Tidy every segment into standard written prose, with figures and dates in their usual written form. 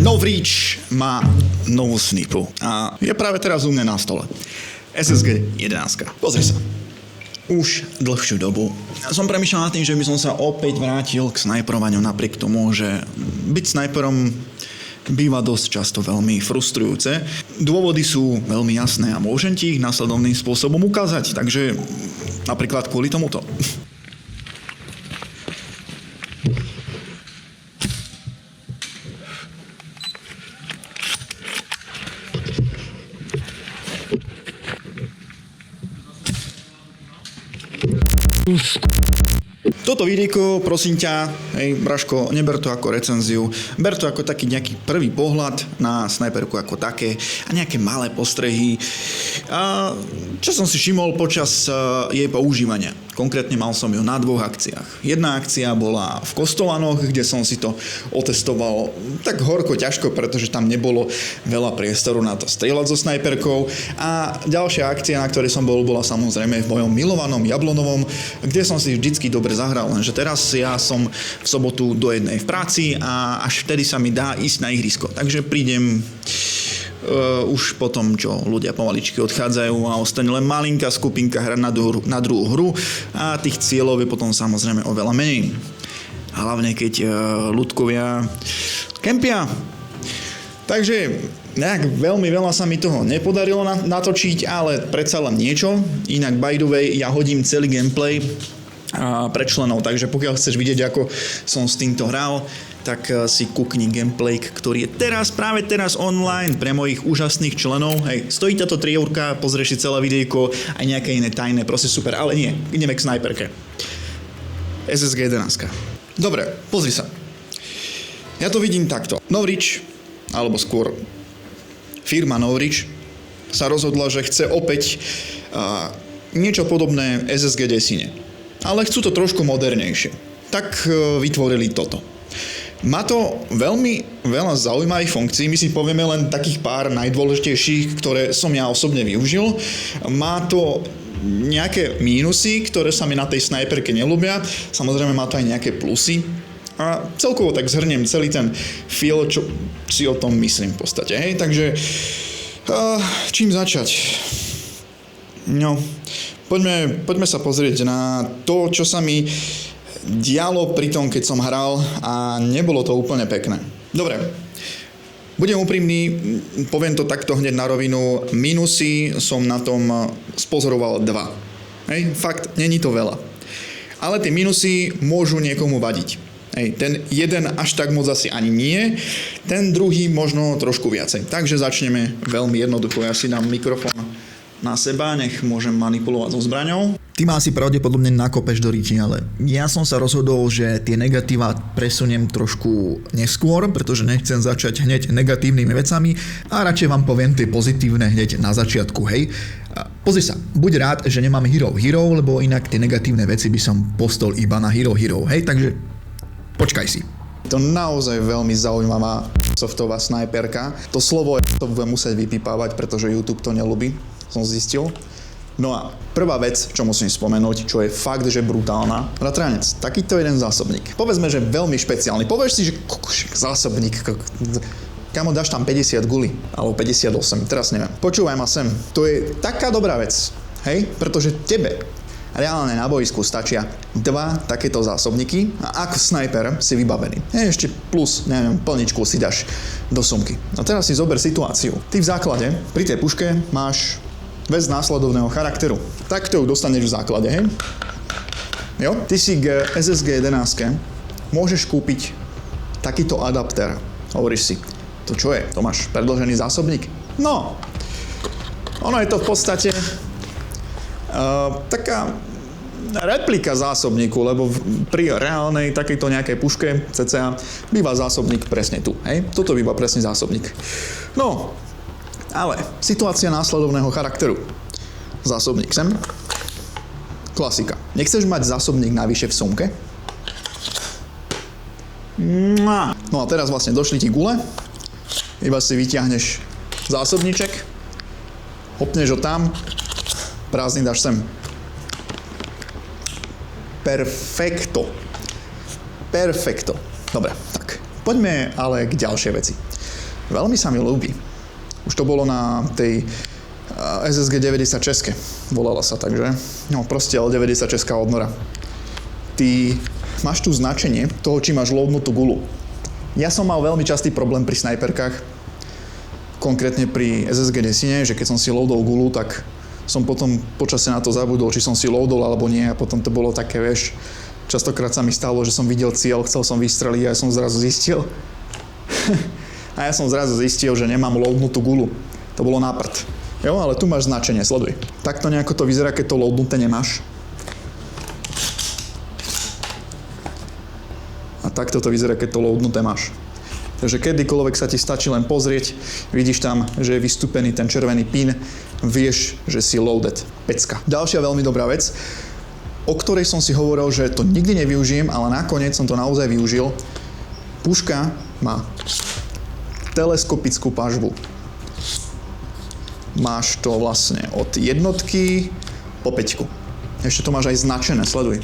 Novreach má novú snipu a je práve teraz u mňa na stole. SSG 11. Pozri sa. Už dlhšiu dobu som premýšľal nad tým, že by som sa opäť vrátil k snajperovaniu napriek tomu, že byť snajperom býva dosť často veľmi frustrujúce. Dôvody sú veľmi jasné a môžem ti ich nasledovným spôsobom ukázať, takže napríklad kvôli tomuto. Toto videjko, prosím ťa, hej, Braško, neber to ako recenziu, ber to ako taký nejaký prvý pohľad na snajperku ako také a nejaké malé postrehy. A čo som si všimol počas jej používania. Konkrétne mal som ju na dvoch akciách. Jedna akcia bola v Kostolanoch, kde som si to otestoval tak horko ťažko, pretože tam nebolo veľa priestoru na to strieľať so snajperkou. A ďalšia akcia, na ktorej som bol, bola samozrejme v mojom milovanom Jablonovom, kde som si vždycky dobre zahral. Lenže teraz ja som v sobotu do jednej v práci a až vtedy sa mi dá ísť na ihrisko. Takže prídem už potom, čo ľudia pomaličky odchádzajú a ostane len malinká skupinka hrať na druhú hru a tých cieľov je potom samozrejme oveľa menej. Hlavne keď ľudkovia kempia. Takže nejak veľmi veľa sa mi toho nepodarilo natočiť, ale predsa len niečo. Inak by the way, ja hodím celý gameplay pre členov, takže pokiaľ chceš vidieť, ako som s týmto hral, tak si kúkni gameplay, ktorý je práve teraz online pre mojich úžasných členov. Hej, stojí táto 3 €, pozrieš si celé videjko, aj nejaké iné tajné, proste super, ale nie, ideme k snajperke. SSG 11. Dobre, pozri sa. Ja to vidím takto. Novreach, alebo skôr firma Novreach sa rozhodla, že chce opäť niečo podobné SSG desine. Ale chcú to trošku modernejšie. Tak vytvorili toto. Má to veľmi veľa zaujímavých funkcií, my si povieme len takých pár najdôležitejších, ktoré som ja osobne využil. Má to nejaké mínusy, ktoré sa mi na tej snajperke neľúbia, samozrejme má to aj nejaké plusy. A celkovo tak zhrniem celý ten feel, čo si o tom myslím v podstate. Hej? Takže čím začať? No, poďme sa pozrieť na to, čo sa mi dialo pri tom, keď som hral a nebolo to úplne pekné. Dobre, budem úprimný, poviem to takto hneď na rovinu, minusy som na tom spozoroval 2. Hej, fakt, není to veľa. Ale tie minusy môžu niekomu vadiť. Hej, ten jeden až tak moc asi ani nie, ten druhý možno trošku viacej. Takže začneme veľmi jednoducho, ja si dám mikrofón na seba, nech môžem manipulovať so zbraňou. Ty ma asi pravdepodobne nakopeš do ríti, ale ja som sa rozhodol, že tie negatíva presuniem trošku neskôr, pretože nechcem začať hneď negatívnymi vecami a radšej vám poviem tie pozitívne hneď na začiatku, hej. Pozri sa, buď rád, že nemám Hero, lebo inak tie negatívne veci by som postol iba na Hero, hej, takže počkaj si. To naozaj veľmi zaujímavá softová snajperka. To slovo to budem musieť vypípávať, pretože YouTube to neľubí, som zistil. No a prvá vec, čo musím spomenúť, čo je fakt, že brutálna. Bratranec, takýto jeden zásobník. Povedzme, že veľmi špeciálny. Povieš si, že zásobník, kamo dáš tam 50 guli, alebo 58, teraz neviem. Počúvaj ma sem, to je taká dobrá vec, hej? Pretože tebe reálne na boisku stačia 2 takéto zásobníky a ako snajper si vybavený. Ešte plus, neviem, plničku si dáš do sumky. A teraz si zober situáciu. Ty v základe, pri tej puške máš vec následovného charakteru. Takto ju dostaneš v základe, hej? Jo? Ty si k SSG 11 môžeš kúpiť takýto adapter. Hovoríš si, to čo je? To máš predĺžený zásobník? No, ono je to v podstate taká replika zásobníku, lebo pri reálnej takejto nejakej puške cca býva zásobník presne tu, hej? Toto býva presne zásobník. No, ale situácia následovného charakteru. Zásobník sem. Klasika. Nechceš mať zásobník navyše v sumke? No a teraz vlastne došli ti gule. Iba si vyťahneš zásobníček. Hopneš ho tam. Prázdny dáš sem. Perfekto. Dobre, tak. Poďme ale k ďalšej veci. Veľmi sa mi ľúbi. Už to bolo na tej SSG 96, volala sa, takže no proste L96 od Nora. Ty máš tu značenie toho, či máš loadnutú gulu. Ja som mal veľmi častý problém pri snajperkách, konkrétne pri SSG Desine, že keď som si loadol gulu, tak som potom počasie na to zabudol, či som si loadol alebo nie, a potom to bolo také, vieš, častokrát sa mi stalo, že som videl cieľ, chcel som vystreliť a ja som zrazu zistil, že nemám loadnutú gulu. To bolo na prd. Jo, ale tu máš značenie, sleduj. Takto nejako to vyzerá, keď to loadnuté nemáš. A takto to vyzerá, keď to loadnuté máš. Takže kedykoľvek sa ti stačí len pozrieť, vidíš tam, že je vystúpený ten červený pin, vieš, že si loaded. Pecka. Ďalšia veľmi dobrá vec, o ktorej som si hovoril, že to nikdy nevyužijem, ale nakoniec som to naozaj využil. Puška má teleskopickú pažbu. Máš to vlastne od jednotky po 5. Ešte to máš aj značené, sleduj.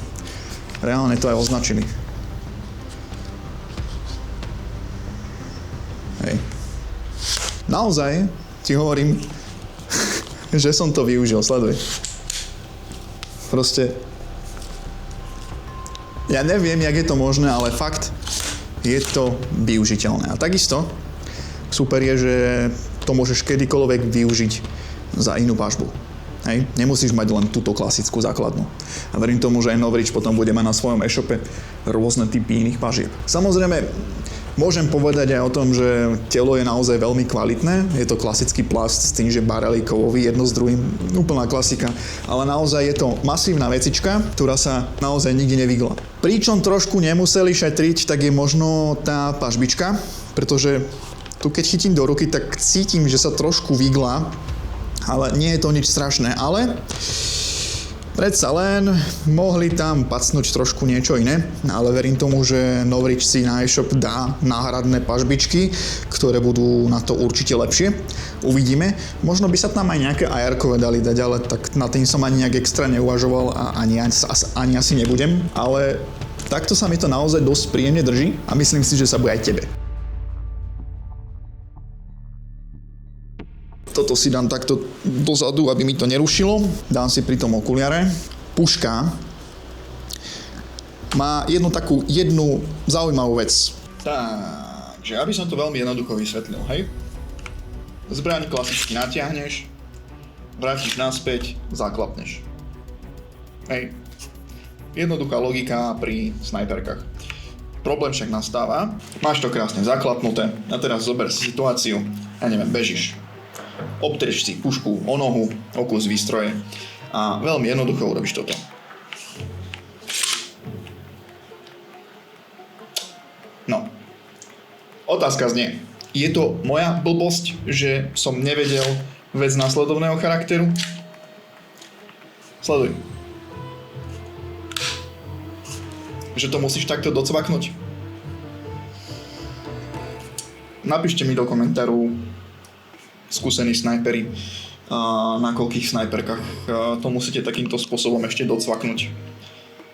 Reálne to aj označili. Hej. Naozaj ti hovorím, že som to využil, sleduj. Proste ja neviem, jak je to možné, ale fakt je to využiteľné. A takisto super je, že to môžeš kedykoľvek využiť za inú pažbu. Hej? Nemusíš mať len túto klasickú základnú. A verím tomu, že aj Novrič potom bude mať na svojom e-shope rôzne typy iných pažieb. Samozrejme, môžem povedať aj o tom, že telo je naozaj veľmi kvalitné. Je to klasický plast s tým, že barelíkový, jedno s druhým, úplná klasika. Ale naozaj je to masívna vecička, ktorá sa naozaj nikdy nevygla. Pričom trošku nemuseli šetriť, tak je možno tá pažbička, pretože tu keď chytím do ruky, tak cítim, že sa trošku vygla, ale nie je to nič strašné, ale predsa len mohli tam pacnúť trošku niečo iné, ale verím tomu, že Novrič si na e-shop dá náhradné pažbičky, ktoré budú na to určite lepšie. Uvidíme. Možno by sa tam aj nejaké AR-kové dali dať, ale tak na tým som ani nejak extra neuvažoval a ani asi nebudem, ale takto sa mi to naozaj dosť príjemne drží a myslím si, že sa bude aj tebe. Toto si dám takto dozadu, aby mi to nerušilo. Dám si pri tom okuliare. Puška má jednu zaujímavú vec. Takže, aby som to veľmi jednoducho vysvetlil, hej. Zbraň klasicky natiahneš, vrátiš naspäť, zaklapneš. Hej. Jednoduchá logika pri snajperkách. Problém však nastáva, máš to krásne zaklapnuté a teraz zober si situáciu, ja neviem, bežíš. Obtrieš si pušku o nohu, o kus výstroje a veľmi jednoducho urobíš toto. No. Otázka znie, je to moja blbosť, že som nevedel vec následovného charakteru? Sleduj. Že to musíš takto docvaknúť? Napíšte mi do komentáru skúsení snajperi, na koľkých snajperkách to musíte takýmto spôsobom ešte docvaknúť.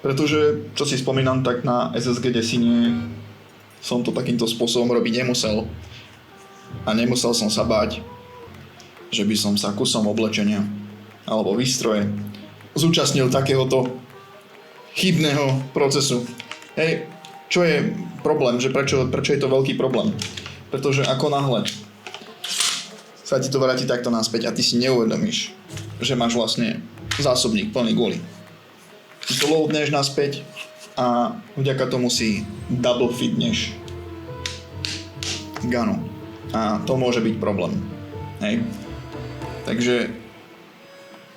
Pretože, čo si spomínam, tak na SSG Desine som to takýmto spôsobom robiť nemusel. A nemusel som sa báť, že by som sa kusom oblečenia alebo výstroje zúčastnil takéhoto chybného procesu. Hej, čo je problém? Že prečo je to veľký problém? Pretože ako náhle sa ti to vráti takto naspäť a ty si neuvedomíš, že máš vlastne zásobník plný guly. Ty to loadneš naspäť a vďaka tomu si double fitneš gunu. A to môže byť problém. Hej. Takže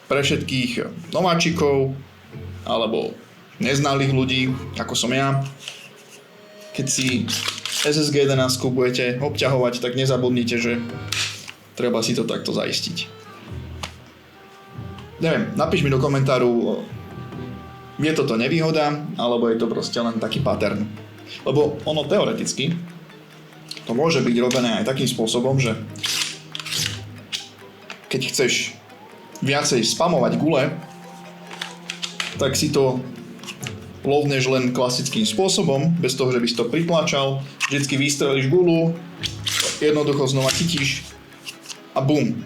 pre všetkých nováčikov alebo neznalých ľudí, ako som ja, keď si SSG 11 budete obťahovať, tak nezabudnite, že treba si to takto zaistiť. Neviem, napíš mi do komentáru, je toto nevýhoda, alebo je to proste len taký pattern. Lebo ono teoreticky to môže byť robené aj takým spôsobom, že keď chceš viacej spamovať gule, tak si to lovneš len klasickým spôsobom, bez toho, že by si to pritlačal. Vždycky vystrelíš gulu, jednoducho znova chytíš a bum.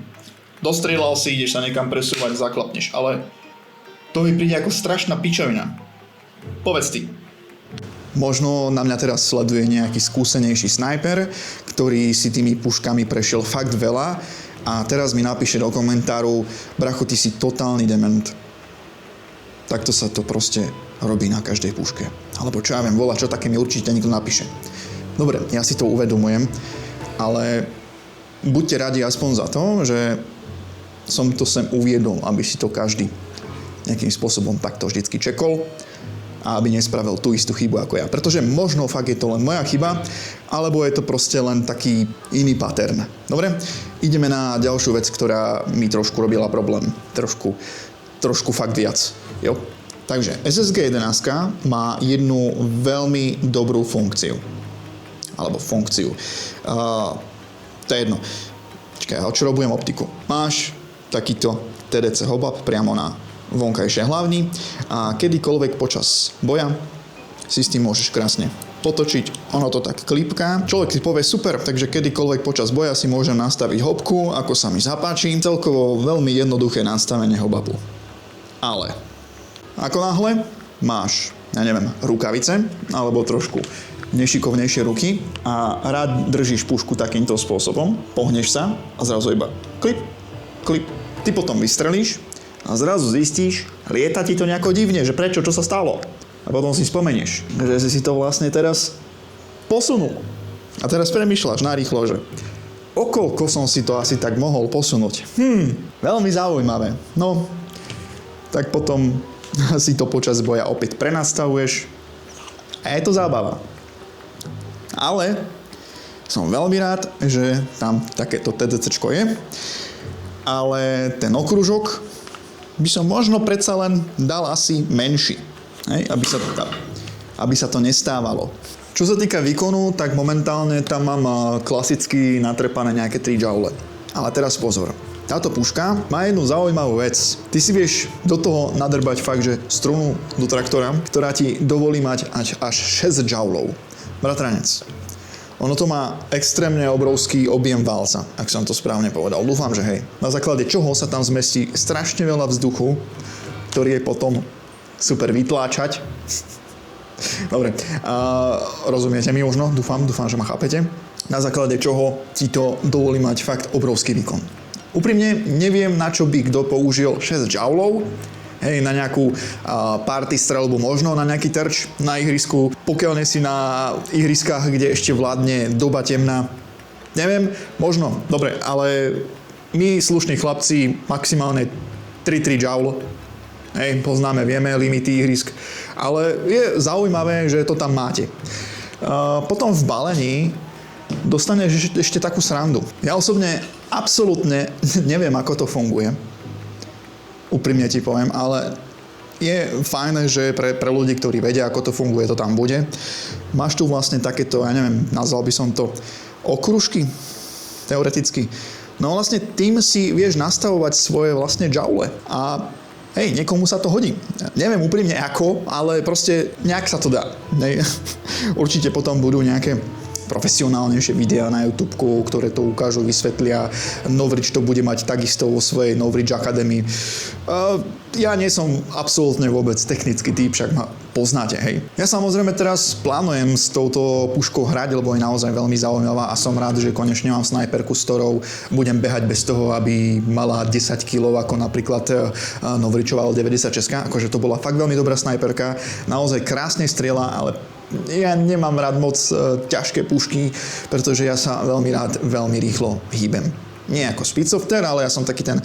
Dostrieľal si, ideš sa niekam presúvať, zaklapneš, ale to mi príde ako strašná pičovina. Povedz ty. Možno na mňa teraz sleduje nejaký skúsenejší snajper, ktorý si tými puškami prešiel fakt veľa a teraz mi napíše do komentáru: bracho, ty si totálny dement. Takto sa to proste robí na každej puške. Alebo čo ja viem, čo také mi určite niekto napíše. Dobre, ja si to uvedomujem, ale buďte radi aspoň za to, že som to sem uviedol, aby si to každý nejakým spôsobom takto vždycky čekol a aby nespravil tú istú chybu ako ja. Pretože možno fakt je to len moja chyba, alebo je to proste len taký iný pattern. Dobre? Ideme na ďalšiu vec, ktorá mi trošku robila problém. Trošku fakt viac. Jo? Takže SSG 11 má jednu veľmi dobrú funkciu. Alebo funkciu. To je jedno. Čakaj, odčrobujem optiku. Máš takýto TDC hobab priamo na vonkajšej hlavni a kedykoľvek počas boja si s tým môžeš krásne potočiť, ono to tak klipká. Človek si povie super, takže kedykoľvek počas boja si môžem nastaviť hopku, ako sa mi zapáči. Celkovo veľmi jednoduché nastavenie hobabu. Ale ako náhle máš, rukavice alebo trošku nešikovnejšie ruky a rád držíš pušku takýmto spôsobom, pohneš sa a zrazu iba klip. Ty potom vystrelíš a zrazu zistíš, lieta ti to nejako divne, že prečo, čo sa stalo. A potom si spomenieš, že si to vlastne teraz posunul. A teraz premýšľaš narýchlo, že okoľko som si to asi tak mohol posunúť. Veľmi zaujímavé. No, tak potom si to počas boja opäť prenastavuješ a je to zábava. Ale som veľmi rád, že tam takéto TDCčko je, ale ten okružok by som možno predsa len dal asi menší, aby sa to nestávalo. Čo sa týka výkonu, tak momentálne tam mám klasicky natrepané nejaké 3 joule. Ale teraz pozor. Táto puška má jednu zaujímavú vec. Ty si vieš do toho nadrbať fakt, že strunu do traktora, ktorá ti dovolí mať až 6 joulov. Bratranec. Ono to má extrémne obrovský objem válca, ak som to správne povedal. Dúfam, že hej. Na základe čoho sa tam zmestí strašne veľa vzduchu, ktorý je potom super vytláčať. Dobre, rozumiete mi možno? Dúfam, že ma chápete. Na základe čoho ti to dovolí mať fakt obrovský výkon. Úprimne neviem, na čo by kto použil 6 joulov. Hej, na nejakú party strelbu, možno na nejaký terč na ihrisku, pokiaľ nie si na ihriskách, kde ešte vládne doba temná. Neviem, možno, dobre, ale my slušní chlapci maximálne 3 joule. Hej, poznáme, vieme limity ihrisk, ale je zaujímavé, že to tam máte. Potom v balení dostaneš ešte takú srandu. Ja osobne absolútne neviem, ako to funguje. Úprimne ti poviem, ale je fajn, že pre ľudí, ktorí vedia, ako to funguje, to tam bude. Máš tu vlastne takéto, nazval by som to okružky, teoreticky. No vlastne tým si vieš nastavovať svoje vlastne joule. A hej, niekomu sa to hodí. Neviem úprimne ako, ale proste nejak sa to dá. Určite potom budú nejaké profesionálnejšie videá na YouTubeku, ktoré to ukážu, vysvetlia. Novridge to bude mať takisto vo svojej Novridge Academy. Ja nie som absolútne vôbec technický typ, však ma poznáte, hej. Ja samozrejme teraz plánujem s touto puškou hrať, lebo je naozaj veľmi zaujímavá a som rád, že konečne mám snajperku, s ktorou budem behať bez toho, aby mala 10 kg, ako napríklad Novridgeová 96. Akože to bola fakt veľmi dobrá snajperka, naozaj krásne strieľa, ale ja nemám rád moc ťažké pušky, pretože ja sa veľmi rýchlo hýbem. Nie ako speedsofter, ale ja som taký ten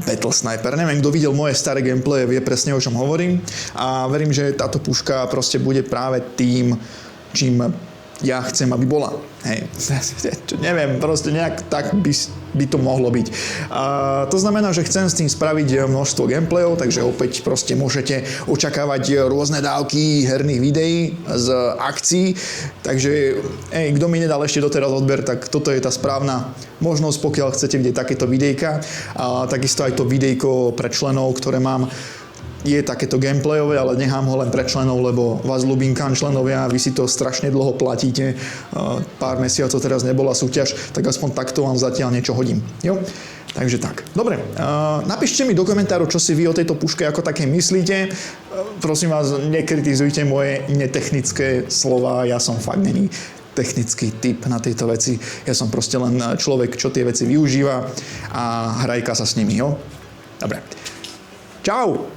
battle sniper. Neviem, kto videl moje staré gameplaye, vie presne, o čom hovorím. A verím, že táto puška proste bude práve tým, čím ja chcem, aby bola. Hej, neviem, proste nejak tak by to mohlo byť. To znamená, že chcem s tým spraviť množstvo gameplayov, takže opäť proste môžete očakávať rôzne dávky herných videí z akcií. Takže, kto mi nedal ešte doteraz odber, tak toto je tá správna možnosť, pokiaľ chcete vidieť takéto videjka. A takisto aj to videjko pre členov, ktoré mám. je takéto gameplayové, ale nechám ho len pre členov, lebo vás ľúbim členovia, vy si to strašne dlho platíte, pár mesiacov teraz nebola súťaž, tak aspoň takto vám zatiaľ niečo hodím. Jo? Takže tak. Dobre, napíšte mi do komentáru, čo si vy o tejto puške ako také myslíte. Prosím vás, nekritizujte moje netechnické slova, ja som fakt není technický typ na tejto veci. Ja som proste len človek, čo tie veci využíva a hrajka sa s nimi, jo? Dobre. Čau!